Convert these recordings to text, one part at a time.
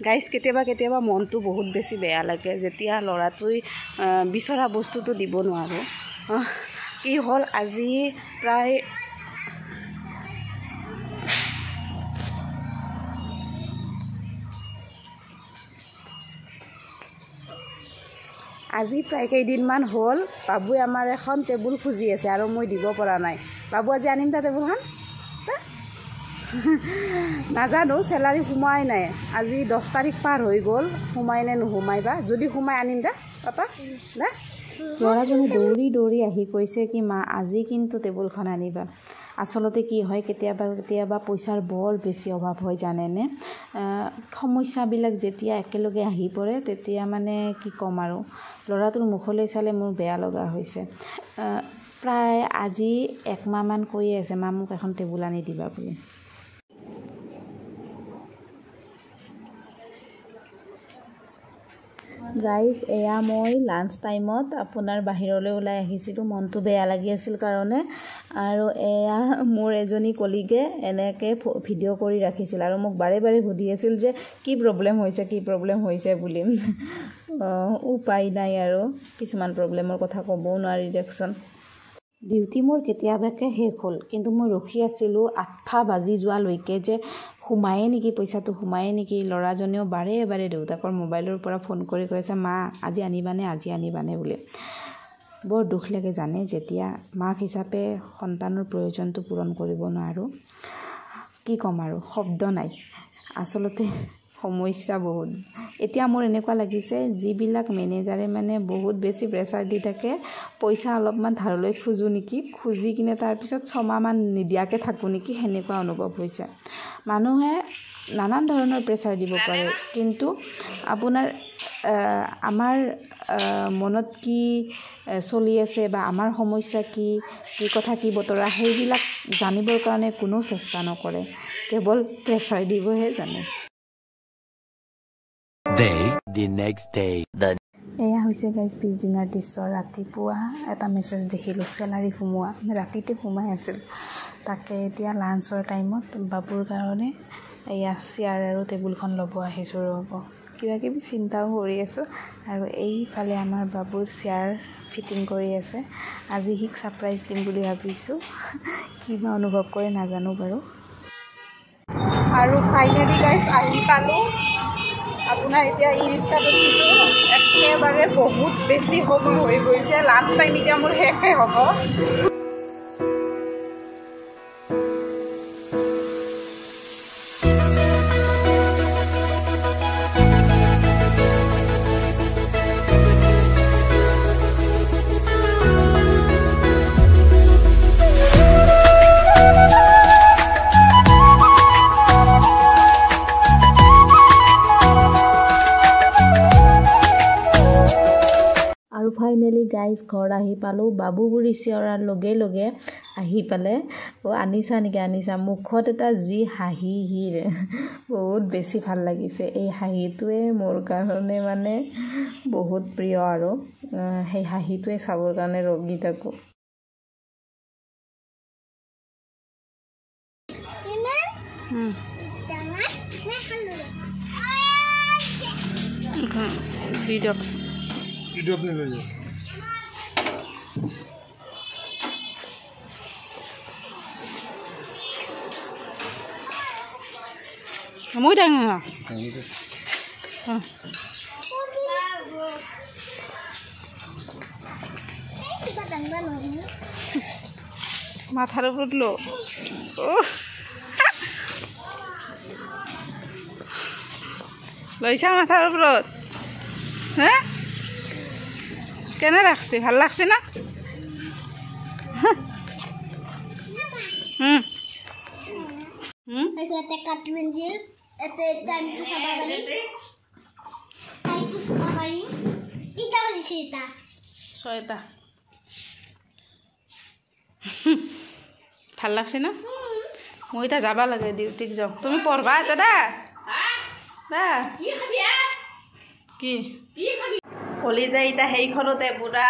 Guys কেতিয়াবা মনটো বহুত বেছি বেয়া লাগে যেতিয়া ল'ৰাটোৱে বিচৰা বস্তুটো দিব নোৱাৰোঁ। কি হ'ল আজি প্ৰায় কেইদিনমান হ'ল বাবুৱে আমাৰ এখন টেবুল খুজি আছে আৰু মই দিব পৰা নাই। বাবু আজি আনিম তা টেবুলখন নাজানো, চেলাৰী সোমাই নাই। আজি 10 তাৰিখ পাৰ হৈ গ'ল, সোমাই নে নোসোমাই বা। যদি সোমাই আনিম দা পাপা দা। ল'ৰাজনে দৌৰি আহি কৈছে কি মা আজি কিন্তু টেবুলখন আনিবা। আচলতে কি হয় কেতিয়াবা পইচাৰ বৰ বেছি অভাৱ হয় জানেনে। সমস্যাবিলাক যেতিয়া একেলগে আহি পৰে তেতিয়া মানে কি ক'ম আৰু, ল'ৰাটোৰ মুখলৈ চালে মোৰ বেয়া লগা হৈছে। প্ৰায় আজি 1 মাহমান কৈয়ে আছে মা মোক এখন টেবুল আনি দিবা বুলি। গাইজ এয়া মই লাঞ্চ টাইমত আপোনাৰ বাহিৰলৈ ওলাই আহিছিলোঁ, মনটো বেয়া লাগি আছিল কাৰণে। আৰু এয়া মোৰ এজনী কলিগে এনেকৈ ভিডিঅ' কৰি ৰাখিছিল আৰু মোক বাৰে সুধি আছিল যে কি প্ৰব্লেম হৈছে বুলি। উপায় নাই আৰু, কিছুমান প্ৰব্লেমৰ কথা ক'বও নোৱাৰি দিয়কচোন। ডিউটি মোৰ কেতিয়াবাকৈ শেষ হ'ল, কিন্তু মই ৰখি আছিলোঁ 8টা বাজি যোৱালৈকে যে সোমায়ে নেকি, পইচাটো সোমায়ে নেকি। ল'ৰাজনেও বাৰে দেউতাকৰ মোবাইলৰ পৰা ফোন কৰি কৈছে মা আজি আনিবানে বুলি। বৰ দুখ লাগে জানে, যেতিয়া মাক হিচাপে সন্তানৰ প্ৰয়োজনটো পূৰণ কৰিব নোৱাৰোঁ। কি ক'ম আৰু, শব্দ নাই। আচলতে সমস্যা বহুত। এতিয়া মোৰ এনেকুৱা লাগিছে যিবিলাক মেনেজাৰে মানে বহুত বেছি প্ৰেছাৰ দি থাকে, পইচা অলপমান ধাৰলৈ খোজোঁ নেকি, খুজি কিনে তাৰপিছত 6 মাহমান নিদিয়াকৈ থাকোঁ নেকি, সেনেকুৱা অনুভৱ হৈছে। মানুহে নানান ধৰণৰ প্ৰেছাৰ দিব পাৰে, কিন্তু আপোনাৰ আমাৰ মনত কি চলি আছে বা আমাৰ সমস্যা কি কথা কি বতৰা সেইবিলাক জানিবৰ কাৰণে কোনো চেষ্টা নকৰে, কেৱল প্ৰেছাৰ দিবহে জানে। এয়া হৈছে গাইজ পিছদিনাৰ দৃশ্য। ৰাতিপুৱা এটা মেছেজ দেখিলোঁ, চেলাৰী সোমোৱা। ৰাতিতে সোমাই আছিল। তাকে এতিয়া লাঞ্চৰ টাইমত বাবুৰ কাৰণে এয়া চেয়াৰ আৰু টেবুলখন ল'ব আহিছোঁ। ৰ'ব কিবাকিবি চিন্তাও কৰি আছোঁ। আৰু এইফালে আমাৰ বাবুৰ চেয়াৰ ফিটিং কৰি আছে। আজি সিক ছাৰপ্ৰাইজ দিম বুলি ভাবিছোঁ, কিবা অনুভৱ কৰে নাজানো বাৰু। আৰু ফাইনেলি গাইজ আহি পালোঁ। আপোনাৰ এতিয়া ই-ৰিক্সাত উঠিছোঁ। একেবাৰে বহুত বেছি সময় হৈ গৈছে, লাঞ্চ টাইম এতিয়া মোৰ শেষে হ'ব। ফাইনেলি গাইজ ঘৰ আহি পালোঁ। বাবু বুঢ়ী চিঞৰাৰ লগে আহি পালে আনিছা নেকি, মুখত এটা যি হাঁহি বহুত বেছি ভাল লাগিছে। এই হাঁহিটোৱে মোৰ কাৰণে মানে বহুত প্ৰিয় আৰু সেই হাঁহিটোৱে চাবৰ কাৰণে ৰখি থাকোঁ। Muy tengah. Mathar upor lo. Loisa mathar upor. Hah? Kena rakhse, ভাল লাগছে না? Ete cartridge jil, ete time to sababari. Time to sababari. Ita wasita. Soeta. ভাল লাগছে না? মই এটা যাবা লাগে ডিউটিক যাও। তুমি পঢ়বা এটা দা? দা কি খাবি কি? কি খাবি? কলি যায় এটা হেইখনতে পুরা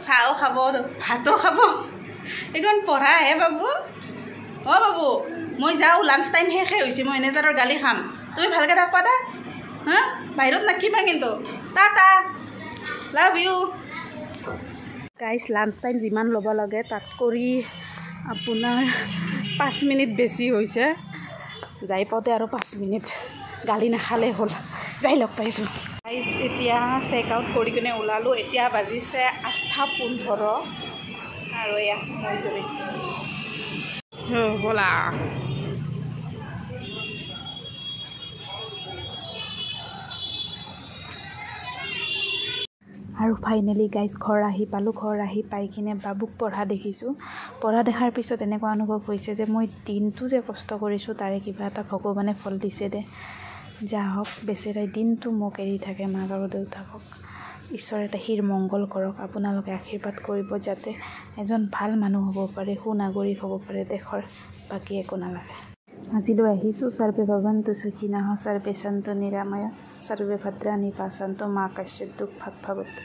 চাও খাব, ভাতো খাব। এখন পঢ়া হে বাবু। ও বাবু, মই যাও লাঞ্চ টাইম শেষে হৈছে, মই মেনেজাৰৰ গালি খাম। তুমি ভালকে থাকবা দা? হা বাহিৰত নাখিবা কিন্তু Tata love you guys lunch time যিমান ল'ব লাগে তাত কৰি আপোনাৰ 5 মিনিট বেছি হৈছে যাই পাওঁতে আৰু 5 মিনিট গালি নাখালে হ'ল যাই লগ পাইছোঁ গাইজ এতিয়া চেক আউট কৰি কিনে ওলালোঁ এতিয়া বাজিছে 8:15 আৰু এয়া মই যাবি ব'লা আৰু ফাইনেলি গাইজ ঘৰ আহি পালোঁ ঘৰ আহি পাই কিনে বাবুক পঢ়া দেখিছোঁ পঢ়া দেখাৰ পিছত এনেকুৱা অনুভৱ হৈছে যে মই দিনটো যে কষ্ট কৰিছোঁ তাৰে কিবা এটা ভগৱানে ফল দিছে দে যা হওক বেচেৰাই দিনটো মোক এৰি থাকে মাক আৰু দেউতাকক ঈশ্বৰে তাহিৰ মংগল কৰক আপোনালোকে আশীৰ্বাদ কৰিব যাতে এজন ভাল মানুহ হ'ব পাৰে সুনাগৰিক হ'ব পাৰে দেশৰ বাকী একো নালাগে আজিলৈ আহিছোঁ সৰ্বে ভৱন্তু সুখিনঃ সৰ্বে সন্তু নিৰাময়া সৰ্বে ভদ্ৰাণি পশ্যন্তু মা কশ্চিৎ দুঃখভাগ্ ভৱেৎ